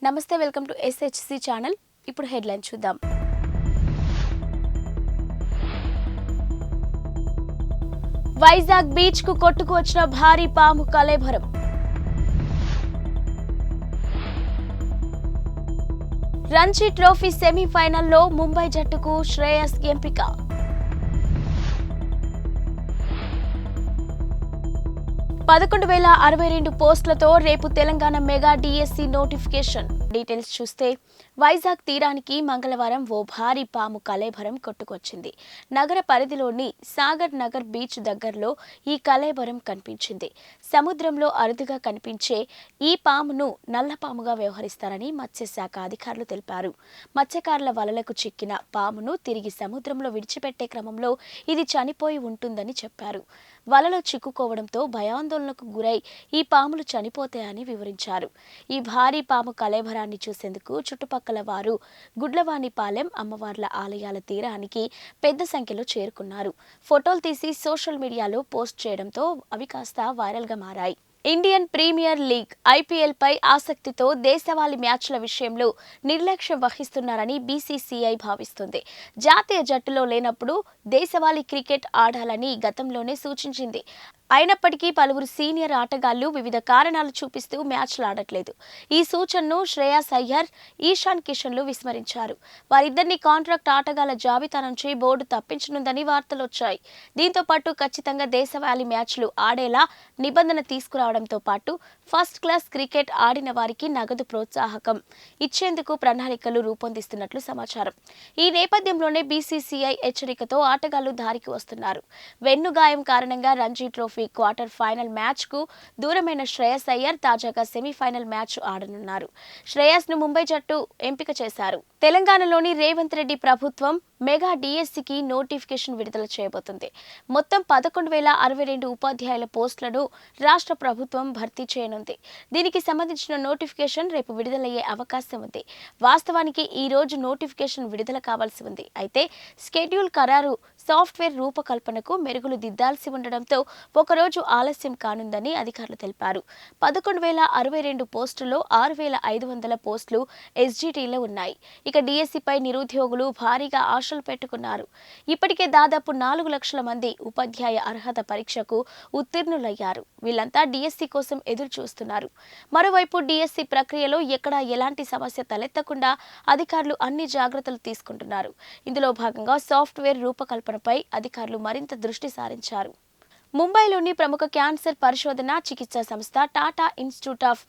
నమస్తే welcome to SHC channel. ఇప్పుడు headline చూద్దాం. వైజాగ్ బీచ్ కు కొట్టుకు వచ్చిన భారీ పాము కళేబరం. రంజీ ట్రోఫీ సెమీఫైనల్లో ముంబై జట్టుకు శ్రేయస్ ఎంపిక. 11,062 పోస్టులతో రేపు Telangana mega DSC notification. Details చూస్తే వైజాగ్ తీరానికి మంగళవారం ఓ భారీ పాము కళేబరం కొట్టుకొచ్చింది. నగర పరిధిలోని సాగర్ నగర్ బీచ్ దగ్గరలో ఈ కళేబరం కనిపించింది. సముద్రంలో అరుదుగా కనిపించే ఈ పామును నల్లపాముగా వ్యవహరిస్తారని మత్స్యశాఖ అధికారులు తెలిపారు. మత్స్యకారుల వలలకు చిక్కిన పామును తిరిగి సముద్రంలో విడిచిపెట్టే క్రమంలో ఇది చనిపోయి ఉంటుందని చెప్పారు. వలలో చిక్కుకోవడంతో భయాందోళనకు గురై ఈ పాములు చనిపోతాయని వివరించారు. ఈ భారీ పాము కళేబరాన్ని చూసేందుకు చుట్టుపక్కల వారు గుడ్లవానిపాలెం అమ్మవార్ల ఆలయాల తీరానికి పెద్ద సంఖ్యలో చేరుకున్నారు. ఫోటోలు తీసి సోషల్ మీడియాలో పోస్ట్ చేయడంతో అవి కాస్త వైరల్గా మారాయి. ఇండియన్ ప్రీమియర్ లీగ్ IPL పై ఆసక్తితో దేశవాళీ మ్యాచ్ల విషయంలో నిర్లక్ష్యం వహిస్తున్నారని BCCI భావిస్తుంది. జాతీయ జట్టులో లేనప్పుడు దేశవాళీ క్రికెట్ ఆడాలని గతంలోనే సూచించింది. అయినప్పటికీ పలువురు సీనియర్ ఆటగాళ్లు వివిధ కారణాలు చూపిస్తూ మ్యాచ్లు ఆడట్లేదు. ఈ సూచనను శ్రేయస్ అయ్యర్, ఈశాన్ కిషన్లు విస్మరించారు. వారిద్దరిని కాంట్రాక్ట్ ఆటగాళ్ల జాబితా నుంచి బోర్డు తప్పించనుందని వార్తలొచ్చాయి. దీంతో పాటు ఖచ్చితంగా దేశవాళీ మ్యాచ్లు ఆడేలా నిబంధన తీసుకురావడంతో పాటు ఫస్ట్ క్లాస్ క్రికెట్ ఆడిన వారికి నగదు ప్రోత్సాహకం ఇచ్చేందుకు ప్రణాళికలు రూపొందిస్తున్నట్లు సమాచారం. ఈ నేపథ్యంలోనే BCCI హెచ్చరికతో ఆటగాళ్లు దారికి వస్తున్నారు. వెన్నుగాయం కారణంగా Ranji trophy quarter final match కు దూరమైన శ్రేయస్ అయ్యర్ తాజాగా సెమీఫైనల్ మ్యాచ్ ఆడనున్నారు. శ్రేయస్ ను ముంబై జట్టు ఎంపిక చేశారు. తెలంగాణలోని రేవంత్ రెడ్డి ప్రభుత్వం మెగా DSCకి నోటిఫికేషన్ విడుదల చేయబోతుంది. మొత్తం 11,062 ఉపాధ్యాయుల పోస్టులను రాష్ట్ర ప్రభుత్వం భర్తీ చేయనుంది. దీనికి సంబంధించిన నోటిఫికేషన్ రేపు విడుదలయ్యే అవకాశం ఉంది. వాస్తవానికి ఈ రోజు నోటిఫికేషన్ విడుదల కావాల్సి ఉంది. అయితే స్కెడ్యూల్ ఖరారు సాఫ్ట్వేర్ రూపకల్పనకు మెరుగులు దిద్దాల్సి ఉండడంతో ఒకరోజు ఆలస్యం కానుందని అధికారులు తెలిపారు. 11,062 పోస్టుల్లో 6,500 పోస్టులు SGTలో ఉన్నాయి. ఇక DSC పై నిరుద్యోగులు భారీగా ఆశలు పెట్టుకున్నారు. ఇప్పటికే దాదాపు 4 లక్షల మంది ఉపాధ్యాయ అర్హత పరీక్షకు ఉత్తీర్ణులయ్యారు. వీళ్ళంతా DSC కోసం ఎదురు చూస్తున్నారు. మరోవైపు DSC ప్రక్రియలో ఎక్కడా ఎలాంటి సమస్య తలెత్తకుండా అధికారులు అన్ని జాగ్రత్తలు తీసుకుంటున్నారు. ఇందులో భాగంగా సాఫ్ట్వేర్ రూపకల్పనపై అధికారులు మరింత దృష్టి సారించారు. ముంబైలోని ప్రముఖ క్యాన్సర్ పరిశోధన చికిత్సా సంస్థ టాటా ఇన్స్టిట్యూట్ ఆఫ్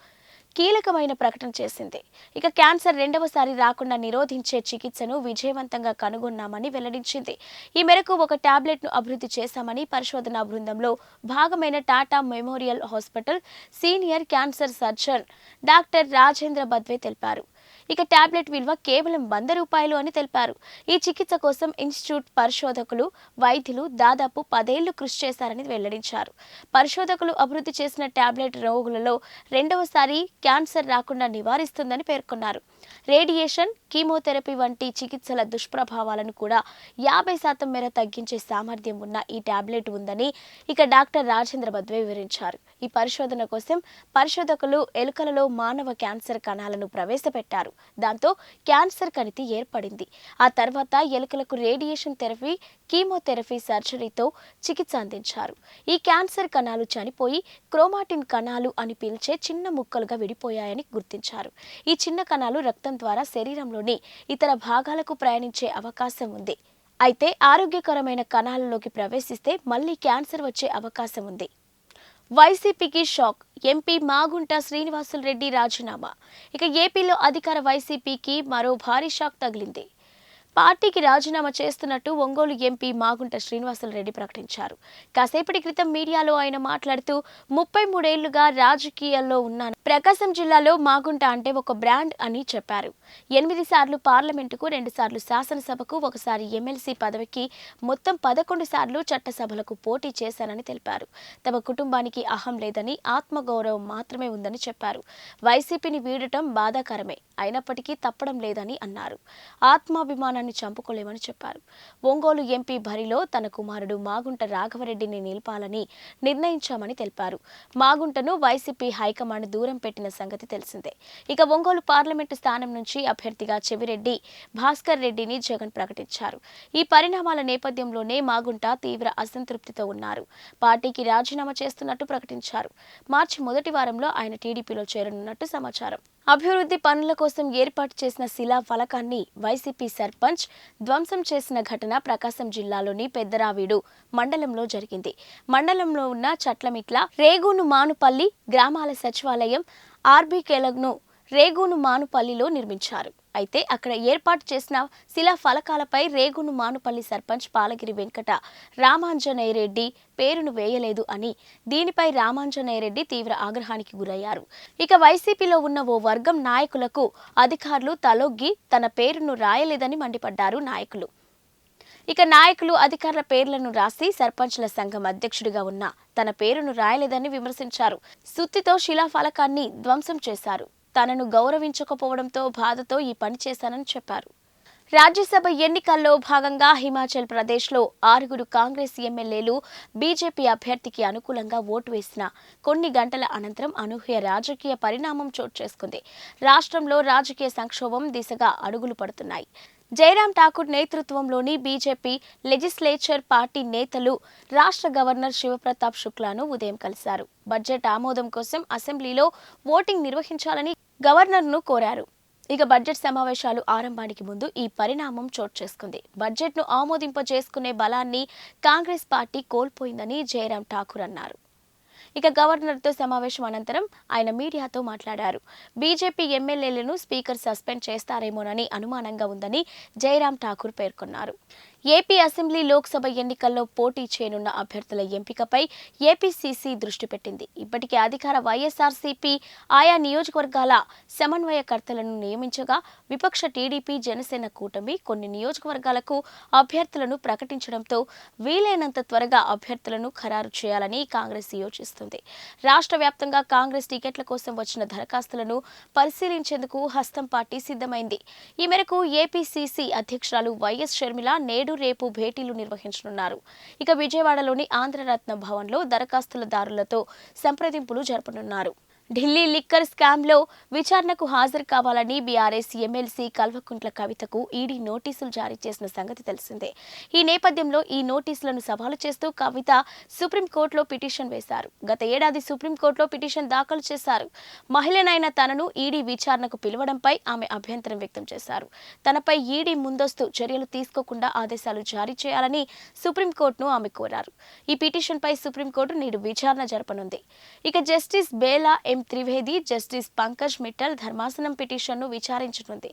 కీలకమైన ప్రకటన చేసింది. ఇక క్యాన్సర్ రెండవసారి రాకుండా నిరోధించే చికిత్సను విజయవంతంగా కనుగొన్నామని వెల్లడించింది. ఈ మేరకు ఒక టాబ్లెట్ ను అభివృద్ధి చేశామని పరిశోధనా బృందంలో భాగమైన Tata memorial hospital senior cancer surgeon doctor Rajendra Badwe తెలిపారు. ఇక టాబ్లెట్ విలువ కేవలం ₹100 అని తెలిపారు. ఈ చికిత్స కోసం ఇన్స్టిట్యూట్ పరిశోధకులు, వైద్యులు దాదాపు 10 ఏళ్లు కృషి చేశారని వెల్లడించారు. పరిశోధకులు అభివృద్ధి చేసిన టాబ్లెట్ రోగులలో రెండవసారి క్యాన్సర్ రాకుండా నివారిస్తుందని పేర్కొన్నారు. రేడియేషన్, కీమోథెరపీ వంటి చికిత్సల దుష్ప్రభావాలను కూడా 50% మేర తగ్గించే సామర్థ్యం ఉన్న ఈ టాబ్లెట్ ఉందని ఇక డాక్టర్ రాజేంద్ర బద్వే వివరించారు. ఈ పరిశోధన కోసం పరిశోధకులు ఎలుకలలో మానవ క్యాన్సర్ కణాలను ప్రవేశపెట్టారు. దాంతో క్యాన్సర్ కణితి ఏర్పడింది. ఆ తర్వాత ఎలుకలకు రేడియేషన్ థెరపీ, కీమోథెరపీ సర్జరీతో చికిత్స అందించారు. ఈ క్యాన్సర్ కణాలు చనిపోయి క్రోమాటిన్ కణాలు అని పిలిచే చిన్న ముక్కలుగా విడిపోయాయని గుర్తించారు. ఈ చిన్న కణాలు రక్తం ద్వారా శరీరంలోని ఇతర భాగాలకు ప్రయాణించే అవకాశం ఉంది. అయితే ఆరోగ్యకరమైన కణాలలోకి ప్రవేశిస్తే మళ్లీ క్యాన్సర్ వచ్చే అవకాశం ఉంది. వైసీపీకి షాక్. ఎంపీ మాగుంట శ్రీనివాసులు రెడ్డి రాజీనామా. ఇక ఏపీలో అధికార వైసీపీకి మరో భారీ షాక్ తగిలింది. పార్టీకి రాజీనామా చేస్తున్నట్టు ఒంగోలు ఎంపీ మాగుంట శ్రీనివాసులు రెడ్డి ప్రకటించారు. కాసేపటి క్రితం మీడియాలో ఆయన మాట్లాడుతూ 33 ఏళ్లుగా రాజకీయాల్లో ఉన్నాను. ప్రకాశం జిల్లాలో మాగుంట అంటే ఒక బ్రాండ్ అని చెప్పారు. 8 సార్లు పార్లమెంటుకు, 2 సార్లు శాసనసభకు, 1 సారి ఎమ్మెల్సీ పదవికి, మొత్తం 11 సార్లు చట్టసభలకు పోటీ చేశానని తెలిపారు. తమ కుటుంబానికి అహం లేదని, ఆత్మగౌరవం మాత్రమే ఉందని చెప్పారు. వైసీపీని వీడటం బాధాకరమే, అయినప్పటికీ తప్పడం లేదని అన్నారు. ఆత్మాభిమాన కాలాన్ని చంపుకోలేమని చెప్పారు. ఒంగోలు ఎంపీ బరిలో తన కుమారుడు మాగుంట రాఘవరెడ్డిని నిలపాలని నిర్ణయించామని తెలిపారు. మాగుంటను వైసీపీ హైకమాండ్ దూరం పెట్టిన సంగతి తెలిసిందే. ఇక ఒంగోలు పార్లమెంటు స్థానం నుంచి అభ్యర్థిగా చెవిరెడ్డి భాస్కర్ రెడ్డిని జగన్ ప్రకటించారు. ఈ పరిణామాల నేపథ్యంలోనే మాగుంట తీవ్ర అసంతృప్తితో ఉన్నారు. పార్టీకి రాజీనామా చేస్తున్నట్టు ప్రకటించారు. మార్చి మొదటి వారంలో ఆయన టీడీపీలో చేరనున్నట్టు సమాచారం. అభివృద్ధి పనుల కోసం ఏర్పాటు చేసిన శిలా ఫలకాన్ని వైసీపీ సర్పంచ్ ధ్వంసం చేసిన ఘటన ప్రకాశం జిల్లాలోని పెద్దరావీడు మండలంలో జరిగింది. మండలంలో ఉన్న చట్లమిట్ల, రేగూను మానుపల్లి గ్రామాల సచివాలయం ఆర్బీకేలను రేగూను మానుపల్లిలో నిర్మించారు. అయితే అక్కడ ఏర్పాటు చేసిన శిలా ఫలకాలపై రేగూను మానుపల్లి సర్పంచ్ పాలగిరి వెంకట రామాంజనేయరెడ్డి పేరును వేయలేదు అని, దీనిపై రామాంజనేయరెడ్డి తీవ్ర ఆగ్రహానికి గురయ్యారు. ఇక వైసీపీలో ఉన్న ఓ వర్గం నాయకులకు అధికారులు తలొగ్గి తన పేరును రాయలేదని మండిపడ్డారు నాయకులు. ఇక నాయకులు అధికారుల పేర్లను రాసి సర్పంచ్ల సంఘం అధ్యక్షుడిగా ఉన్న తన పేరును రాయలేదని విమర్శించారు. సుత్తితో శిలాఫలకాన్ని ధ్వంసం చేశారు. తనను గౌరవించకపోవడంతో బాధతో ఈ పని చేశానని చెప్పారు. రాజ్యసభ ఎన్నికల్లో భాగంగా హిమాచల్ ప్రదేశ్లో 6 కాంగ్రెస్ ఎమ్మెల్యేలు బీజేపీ అభ్యర్థికి అనుకూలంగా ఓటు వేసిన కొన్ని గంటల అనంతరం అనూహ్య రాజకీయ పరిణామం చోటు చేసుకుంది. రాష్ట్రంలో రాజకీయ సంక్షోభం దిశగా అడుగులు పడుతున్నాయి. జైరాం ఠాకూర్ నేతృత్వంలోని బీజేపీ లెజిస్లేచర్ పార్టీ నేతలు రాష్ట్ర గవర్నర్ శివప్రతాప్ శుక్లాను ఉదయం కలిశారు. బడ్జెట్ ఆమోదం కోసం అసెంబ్లీలో ఓటింగ్ నిర్వహించాలని గవర్నర్ను కోరారు. ఇక బడ్జెట్ సమావేశాలు ఆరంభానికి ముందు ఈ పరిణామం చోటు చేసుకుంది. బడ్జెట్ను ఆమోదింపజేసుకునే బలాన్ని కాంగ్రెస్ పార్టీ కోల్పోయిందని జైరాం ఠాకూర్ అన్నారు. ఇక గవర్నర్తో సమావేశం అనంతరం ఆయన మీడియాతో మాట్లాడారు. బీజేపీ ఎమ్మెల్యేలను స్పీకర్ సస్పెండ్ చేస్తారేమోనని అనుమానంగా ఉందని జైరాం ఠాకూర్ పేర్కొన్నారు. ఏపీ అసెంబ్లీ లోక్సభ ఎన్నికల్లో పోటీ చేయనున్న అభ్యర్థుల ఎంపికపై ఏపీసీసీ దృష్టి పెట్టింది. ఇప్పటికే అధికార వైఎస్ఆర్సీపీ ఆయా నియోజకవర్గాల సమన్వయకర్తలను నియమించగా, విపక్ష టీడీపీ జనసేన కూటమి కొన్ని నియోజకవర్గాలకు అభ్యర్థులను ప్రకటించడంతో వీలైనంత త్వరగా అభ్యర్థులను ఖరారు చేయాలని కాంగ్రెస్ యోచిస్తుంది. రాష్ట్ర వ్యాప్తంగా కాంగ్రెస్ టికెట్ల కోసం వచ్చిన దరఖాస్తులను పరిశీలించేందుకు హస్తం పార్టీ సిద్ధమైంది. ఈ మేరకు ఏపీసీసీ అధ్యక్షురాలు వైఎస్ షర్మిల నేడు రేపు భేటీలు నిర్వహించనున్నారు. ఇక విజయవాడలోని ఆంధ్రరత్న భవన్లో దరఖాస్తుదారులతో సంప్రదింపులు జరపనున్నారు. ఢిల్లీ లిక్కర్ స్కామ్లో విచారణకు హాజరు కావాలని బీఆర్ఎస్ ఎమ్మెల్సీ కల్వకుంట్ల కవితకు ఈడీ నోటీసులు జారీ చేసిన సంగతి తెలిసిందే. ఈ నేపథ్యంలో ఈ నోటీసులను సవాలు చేస్తూ కవిత సుప్రీంకోర్టులో పిటిషన్ వేశారు. గత ఏడాది సుప్రీంకోర్టులో పిటిషన్ దాఖలు చేశారు. మహిళనైన తనను ఈడీ విచారణకు పిలవడంపై ఆమె అభ్యంతరం వ్యక్తం చేశారు. తనపై ఈడీ ముందస్తు చర్యలు తీసుకోకుండా ఆదేశాలు జారీ చేయాలని సుప్రీంకోర్టును ఆమె కోరారు. ఈ పిటిషన్పై సుప్రీంకోర్టు నేడు విచారణ జరపనుంది. ఇక జస్టిస్ బేలా త్రివేది, జస్టిస్ పంకజ్ మిట్టల్ ధర్మాసనం పిటిషన్ను విచారించనుంది.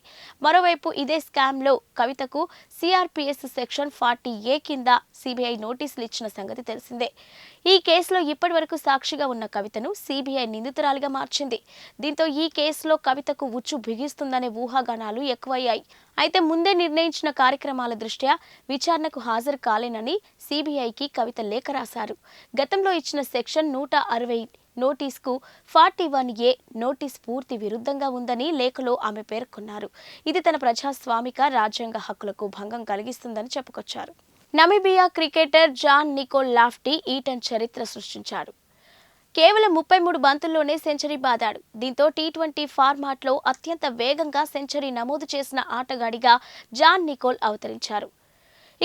మరోవైపు ఇదే స్కామ్లో కవితకు సిఆర్పిఎస్ సెక్షన్ 40A కింద సిబిఐ నోటీసులు ఇచ్చిన సంగతి తెలిసిందే. ఈ కేసులో ఇప్పటివరకు సాక్షిగా ఉన్న కవితను సిబిఐ నిందితురాలిగా మార్చింది. దీంతో ఈ కేసులో కవితకు ఉచ్చు బిగిస్తుందనే ఊహాగానాలు ఎక్కువయ్యాయి. అయితే ముందే నిర్ణయించిన కార్యక్రమాల దృష్ట్యా విచారణకు హాజరు కాలేనని సిబిఐకి కవిత లేఖ రాశారు. గతంలో ఇచ్చిన సెక్షన్ 160 నోటీసుకు 41A నోటీస్ పూర్తి విరుద్ధంగా ఉందని లేఖలో ఆమె పేర్కొన్నారు. ఇది తన ప్రజాస్వామిక రాజ్యాంగ హక్కులకు భంగం కలిగిస్తుందని చెప్పుకొచ్చారు. Namibia cricketer John Nicol Loftie Eaton చరిత్ర సృష్టించాడు. కేవలం 33 బంతుల్లోనే సెంచరీ బాదాడు. దీంతో టీ20 ఫార్మాట్లో అత్యంత వేగంగా సెంచరీ నమోదు చేసిన ఆటగాడిగా జాన్ నికోల్ అవతరించారు.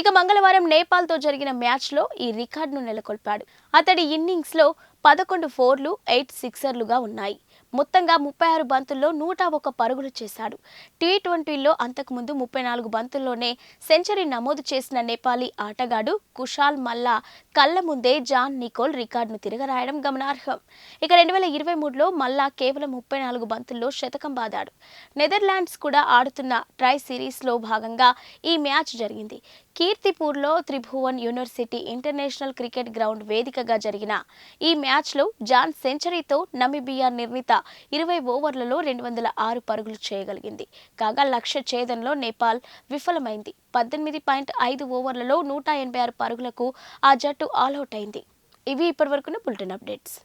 ఇక మంగళవారం నేపాల్తో జరిగిన మ్యాచ్లో ఈ రికార్డును నెలకొల్పాడు. అతడి ఇన్నింగ్స్లో 11 4లు 8 సిక్సర్లుగా ఉన్నాయి. మొత్తంగా 36 బంతుల్లో 101 పరుగులు చేశాడు. టీ20లో అంతకుముందు 34 బంతుల్లోనే సెంచరీ నమోదు చేసిన నేపాలీ ఆటగాడు కుషాల్ మల్లా కళ్ల ముందే జాన్ నికోల్ రికార్డును తిరగరాయడం గమనార్హం. ఇక 2023లో మల్లా కేవలం 34 బంతుల్లో శతకం బాదాడు. నెదర్లాండ్స్ కూడా ఆడుతున్న ట్రై సిరీస్లో భాగంగా ఈ మ్యాచ్ జరిగింది. కీర్తిపూర్లో Tribhuvan university international cricket ground వేదికగా జరిగిన ఈ మ్యాచ్లో జాన్ సెంచరీతో నమీబియా నిర్ణీత 20 ఓవర్లలో 206 పరుగులు చేయగలిగింది. కాగా లక్ష్య ఛేదనలో నేపాల్ విఫలమైంది. 18.5 ఓవర్లలో 186 పరుగులకు ఆ జట్టు ఆల్అౌట్ అయింది. ఇవి ఇప్పటివరకున్న బులెటిన్ అప్డేట్స్.